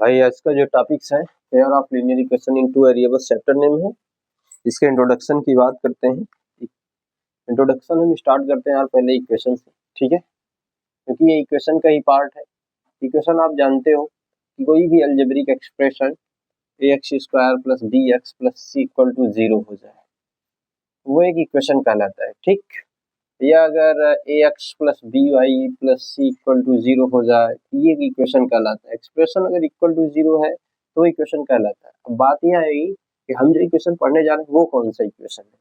भाई आज का जो टॉपिक्स है pair of linear equation in two variables chapter name है। इसके इंट्रोडक्शन की बात करते हैं। इंट्रोडक्शन हम स्टार्ट करते हैं यार पहले इक्वेशन से, ठीक है, क्योंकि ये इक्वेशन का ही पार्ट है। इक्वेशन आप जानते हो कि कोई भी algebraic expression ax square plus b x plus c equal to 0 हो जाए वो एक इक्वेशन कहलाता है, ठीक। या अगर ax plus b y plus c equal to 0 हो जाए ये एक इक्वेशन कहलाता है। एक्सप्रेशन अगर इक्वल टू 0 है तो इक्वेशन कहलाता है। अब बात यह आएगी कि हम जो इक्वेशन पढ़ने जा रहे हैं वो कौन सा इक्वेशन है।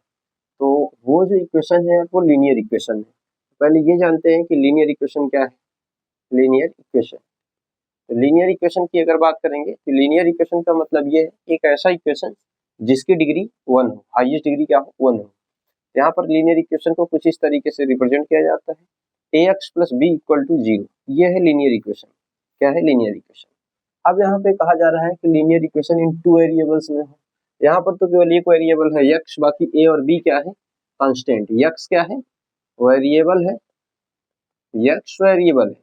तो वो जो इक्वेशन है वो लीनियर इक्वेशन है। पहले ये जानते हैं कि लीनियर इक्वेशन क्या है। लीनियर इक्वेशन, तो लीनियर इक्वेशन की अगर बात करेंगे तो लीनियर इक्वेशन का मतलब ये है एक ऐसा इक्वेशन जिसकी डिग्री 1 हो, हाईएस्ट डिग्री क्या हो, 1 हो। यहाँ पर लीनियर इक्वेशन को कुछ इस तरीके से रिप्रेजेंट किया जाता है ax plus b equal to 0। ये है लीनियर इक्वेशन। क्या है लीनियर इक्वेशन। अब यहाँ पे कहा जा रहा है कि linear equation in two variables में हो। यहाँ पर तो केवल एक वेरिएबल है x, बाकी a और b क्या है, कांस्टेंट। x क्या है, वेरिएबल है, x वेरिएबल है,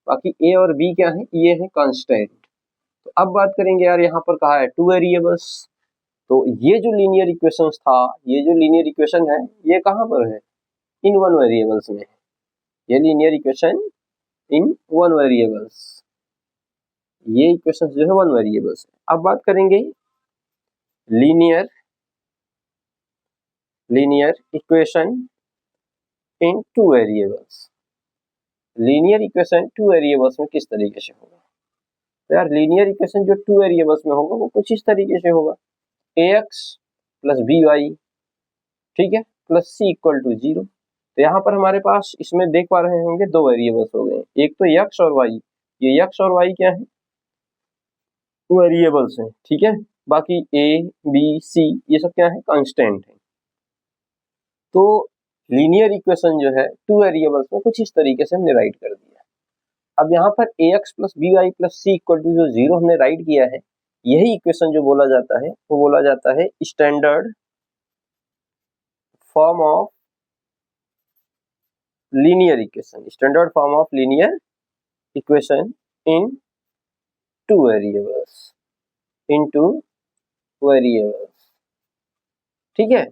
बाकी a और b क्या है, ये है कांस्टेंट। तो अब बात करेंगे यार यहाँ पर कहा है टू वेरिएबल्स, तो ये जो लीनियर इक्वेशन था, ये जो लीनियर इक्वेशन है ये कहाँ पर है, इन वन वेरिएबल्स में है। ये linear equation in one variables, ये इक्वेशन जो है वन वेरिएबल्स है। अब बात करेंगे linear equation in two variables. Linear equation two variables में किस तरीके से होगा। तो यार लीनियर इक्वेशन जो टू वेरिएबल्स में होगा वो कुछ इस तरीके से होगा ax प्लस बी वाई, ठीक है, प्लस सी इक्वल टू 0। तो यहाँ पर हमारे पास इसमें देख पा रहे होंगे दो वेरिएबल्स हो गए, एक तो x और y। ये x और y क्या है, वेरिएबल्स हैं, ठीक है। बाकी a b c ये सब क्या है, कांस्टेंट है। तो लीनियर इक्वेशन जो है टू वेरिएबल्स में कुछ इस तरीके से हमने राइट कर दिया। अब यहाँ पर ax plus b y plus c equal to जो 0 हमने राइट किया है, यही इक्वेशन जो बोला जाता है वो बोला जाता है standard form of linear equation. Standard form of linear equation in two variables, in two variables, ठीक है।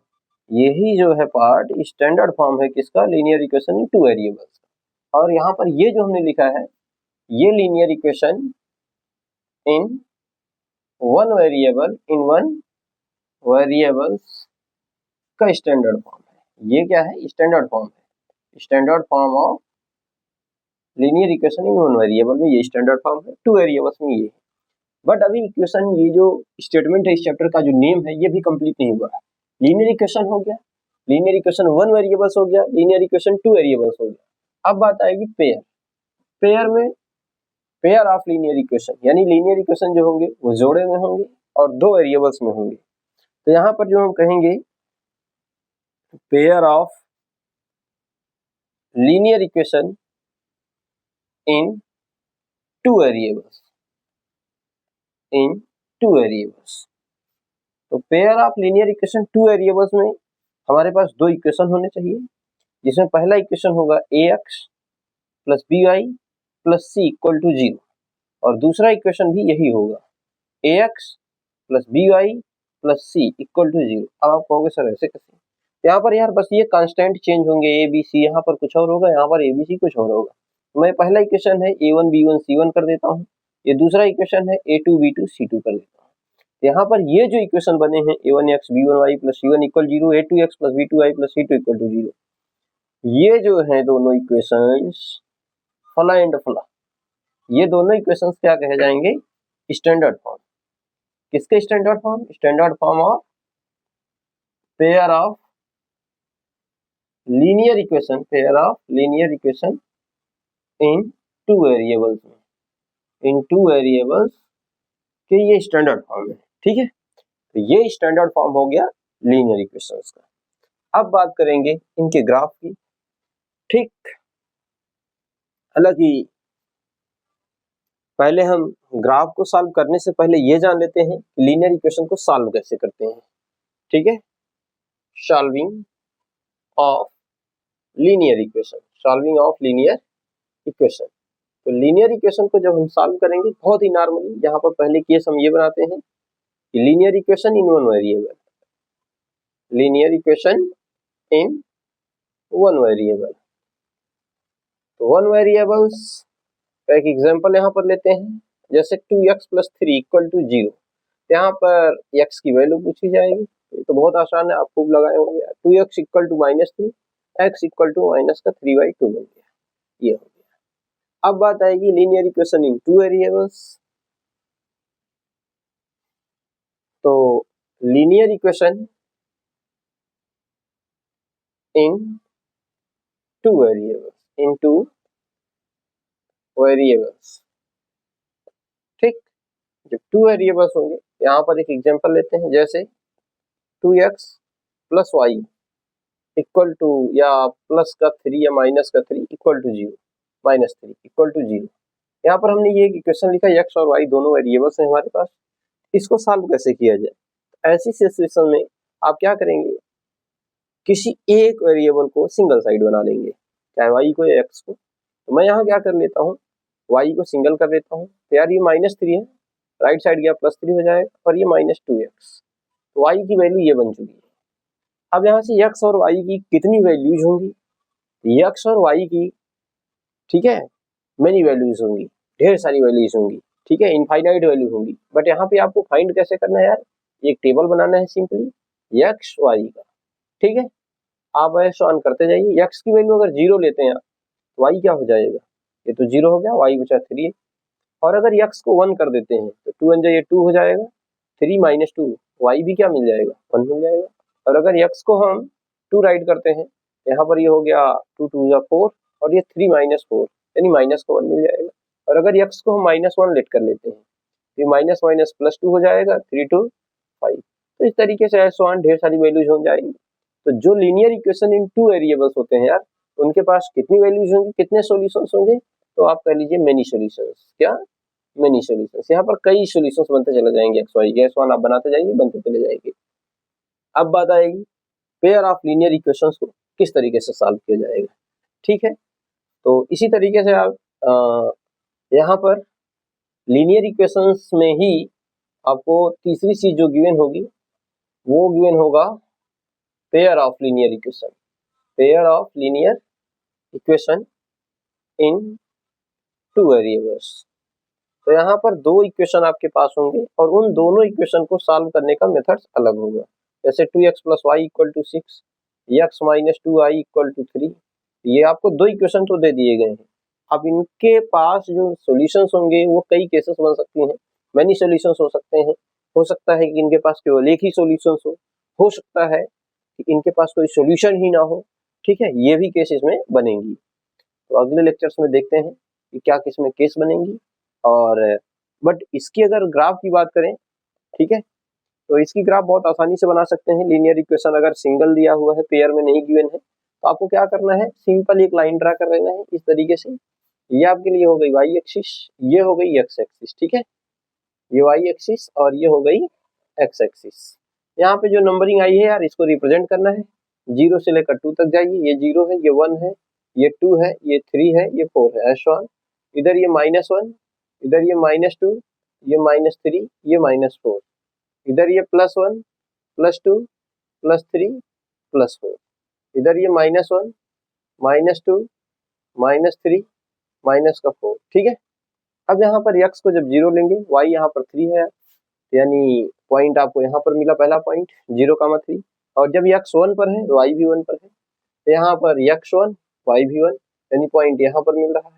यही जो है पार्ट स्टैंडर्ड फॉर्म है किसका, linear equation in two variables. और यहाँ पर ये जो हमने लिखा है ये linear equation in one variable, in one variables का स्टैंडर्ड फॉर्म है। ये क्या है, स्टैंडर्ड फॉर्म है। Standard form of linear equation in one variable में ये स्टैंडर्ड फॉर्म है, टू वेरिएबल्स में ये है। बट अभी इक्वेशन, ये जो स्टेटमेंट है इस चैप्टर का जो नेम है ये भी कंप्लीट नहीं हुआ है। लीनियर इक्वेशन हो गया, लीनियर इक्वेशन वन वेरिएबल्स हो गया, लीनियर इक्वेशन टू वेरिएबल्स हो गया। अब बात आएगी पेयर। पेयर में पेयर ऑफ लीनियर इक्वेशन, यानी लीनियर इक्वेशन जो होंगे वो जोड़े में होंगे और दो वेरिएबल्स में होंगे। तो यहाँ पर जो हम कहेंगे pair of linear equation in two variables, in two variables. तो pair of linear equation two variables में हमारे पास दो इक्वेशन होने चाहिए, जिसमें पहला इक्वेशन होगा ax plus b y plus c equal to 0 और दूसरा इक्वेशन भी यही होगा ax plus b y plus c equal to 0। अब आप कहोगे सर ऐसे कैसे, यहाँ पर यार बस ये कांस्टेंट चेंज होंगे, ए बी सी यहाँ पर कुछ और होगा, यहाँ पर ए बी सी कुछ और होगा। मैं पहला इक्वेशन है a1 b1 c1 कर देता हूँ, ये दूसरा इक्वेशन है a2 b2 c2 कर देता हूँ। यहाँ पर ये जो इक्वेशन बने हैं a1x b1y plus c1 equal 0, a2x plus b2y plus c2 equal to 0, ये जो है दोनों इक्वेशंस फला एंड फला, ये दोनों इक्वेशंस क्या कहे जाएंगे, स्टैंडर्ड फॉर्म। किसके standard form, standard form of pair of linear equation, pair of linear equation in two variables में, इन टू वेरिएबल्स के ये स्टैंडर्ड फॉर्म है, ठीक है। तो ये स्टैंडर्ड फॉर्म हो गया लीनियर इक्वेशंस का। अब बात करेंगे इनके ग्राफ की, ठीक। हालांकि पहले हम ग्राफ को सॉल्व करने से पहले ये जान लेते हैं कि लीनियर इक्वेशन को सॉल्व कैसे करते हैं, ठीक है। Solving of linear equation, solving of linear equation. तो लीनियर इक्वेशन को जब हम सॉल्व करेंगे बहुत ही नॉर्मली, यहाँ पर पहले केस हम ये बनाते हैं कि linear equation in one variable, linear equation in one variable. तो वन वेरिएबल्स का एक एग्जांपल यहाँ पर लेते हैं, जैसे 2x + 3 = 0। यहाँ पर x की वैल्यू पूछी जाएगी, तो बहुत आसान है, आप खूब लगाए होंगे। 2x = -3, x = -3/2 बन गया, ये हो गया। अब बात आएगी linear equation in two variables. तो linear equation in two variables, in two variables, ठीक। जब टू वेरिएबल्स होंगे, यहाँ पर एक एग्जांपल लेते हैं, जैसे 2x + y = या प्लस का 3 या माइनस का 3 = 0, -3 = 0। यहाँ पर हमने ये इक्वेशन लिखा, x और y दोनों वेरिएबल्स हैं हमारे पास, इसको सॉल्व कैसे किया जाए। ऐसी सिचुएशन में आप क्या करेंगे, किसी एक वेरिएबल को सिंगल साइड बना लेंगे, चाहे y को या x को। तो मैं यहाँ क्या कर लेता हूँ, y को सिंगल कर लेता हूँ। तो यार ये -3 है, राइट साइड गया +3 हो जाएगा, और ये -2x, तो y की वैल्यू ये बन चुकी है। अब यहाँ से x और y की कितनी वैल्यूज होंगी, x और y की, ठीक है, मेनी वैल्यूज होंगी, ढेर सारी वैल्यूज होंगी, ठीक है, इनफाइनाइट वैल्यू होंगी। बट यहाँ पे आपको फाइंड कैसे करना है यार, एक टेबल बनाना है सिंपली x y का, ठीक है। आप ऐसे ऑन करते जाइए, x की वैल्यू अगर 0 लेते हैं तो y क्या हो जाएगा, ये तो 0 हो गया, y बचा 3। और अगर x को 1 कर देते हैं तो 2 1 ये 2 हो जाएगा, 3 - 2, y भी क्या मिल जाएगा, 1 मिल जाएगा। और अगर x को हम 2 राइट करते हैं, यहाँ पर ये हो गया 2 2 या 4, और ये 3 - 4 यानी माइनस का 1 मिल जाएगा। और अगर x को हम -1 लेट कर लेते हैं, ये माइनस माइनस +2 हो जाएगा, 3 2 5। तो इस तरीके से ऐसे ढेर सारी वैल्यूज हो जाएंगी। तो जो linear equation in two variables होते हैं यार, उनके पास कितनी वैल्यूज होंगी, कितने सॉल्यूशंस होंगे, तो आप कह लीजिए मेनी सॉल्यूशंस। क्या, मेनी सॉल्यूशंस। यहाँ पर कई सॉल्यूशंस बनते चले जाएंगे, एक्स वाई गैस वन आप बनाते जाइए, बनते चले जाएंगे। अब बात आएगी पेयर ऑफ लीनियर इक्वेशंस को किस तरीके से सॉल्व किया जाएगा, ठीक है। तो इसी तरीके से आप यहाँ पर लीनियर इक्वेशंस में ही आपको तीसरी चीज जो गिवन होगी, वो गिवन होगा pair of linear equation, pair of linear equation in two variables. तो यहाँ पर दो इक्वेशन आपके पास होंगे और उन दोनों इक्वेशन को सॉल्व करने का मेथड अलग होगा। जैसे 2x + y = 6, x - 2y = 3, ये आपको दो इक्वेशन तो दे दिए गए हैं। अब इनके पास जो सॉल्यूशंस होंगे वो कई केसेस बन सकती हैं, मैनी सॉल्यूशंस हो सकते हैं। हो सकता है कि इनके पास केवल एक ही सॉल्यूशंस हो सकता है कि इनके पास कोई सॉल्यूशन ही ना हो, ठीक है, ये भी केस इसमें बनेंगी। तो अगले लेक्चर्स में देखते हैं कि क्या किसमें केस बनेंगी। और बट इसकी अगर ग्राफ की बात करें, ठीक है, तो इसकी ग्राफ बहुत आसानी से बना सकते हैं। लीनियर इक्वेशन अगर सिंगल दिया हुआ है, पेयर में नहीं गिवन है, तो आपको क्या करना है, सिंपल एक लाइन ड्रा कर लेना है इस तरीके से। ये आपके लिए हो गई वाई एक्सिस, ये हो गई एक्स एक्सिस, ठीक है, ये वाई एक्सिस और ये हो गई एक्स एक्सिस। यहाँ पे जो नंबरिंग आई है यार, इसको रिप्रेजेंट करना है, 0 से लेकर 2 तक जाइए। ये 0 है, ये 1 है, ये 2 है, ये 3 है, ये 4 है, ऐसा। इधर ये -1, इधर ये -2, ये -3, ये -4, इधर ये +1 +2 +3 +4, इधर ये -1 -2 -3 -4, ठीक है। अब यहाँ पर x को जब 0 लेंगे, y यहाँ पर 3 है, यानी पॉइंट आपको यहाँ पर मिला, पहला पॉइंट 0,3। और जब x 1 पर है तो y भी 1 पर है, तो यहाँ पर x 1 y भी 1, यानी पॉइंट यहाँ पर मिल रहा है।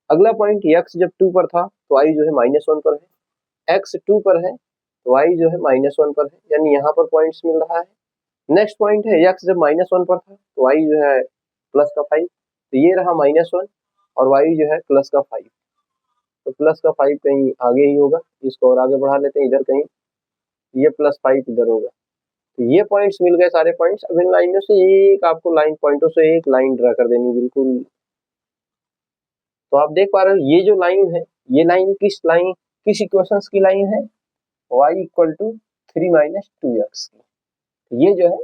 अगला पॉइंट x जब 2 पर था तो y जो है -1 पर है, x 2 पर है तो y जो है -1 पर है, यानी यहाँ पर पॉइंट्स मिल रहा है। नेक्स्ट पॉइंट है x जब -1 पर था तो y जो है +5, तो ये रहा -1 और y जो है +5, तो +5 कहीं आगे ही होगा, इसको और आगे बढ़ा लेते हैं, इधर कहीं ये +5 इधर होगा। तो ये पॉइंट्स मिल गए सारे पॉइंट्स। अब इन लाइनों से एक आपको लाइन पॉइंटों से एक लाइन ड्रा कर देनी बिल्कुल। तो आप देख पा रहे हो ये जो लाइन है, ये लाइन किस इक्वेशंस की लाइन है, y = 3 - 2x की। ये जो है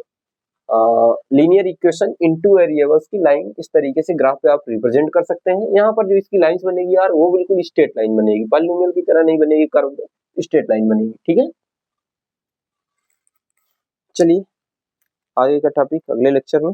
linear equation in two variables की लाइन इस तरीके से ग्राफ पे आप रिप्रेजेंट कर सकते हैं। यहाँ पर जो इसकी लाइंस बनेगी यार वो बिल्कुल स्ट्रेट लाइन बनेगी, पॉलिनोमियल की तरह नहीं बनेगी, कर्व स्ट्रेट लाइन बनेगी। ठीक है, चलिए आगे का टॉपिक अगले लेक्चर में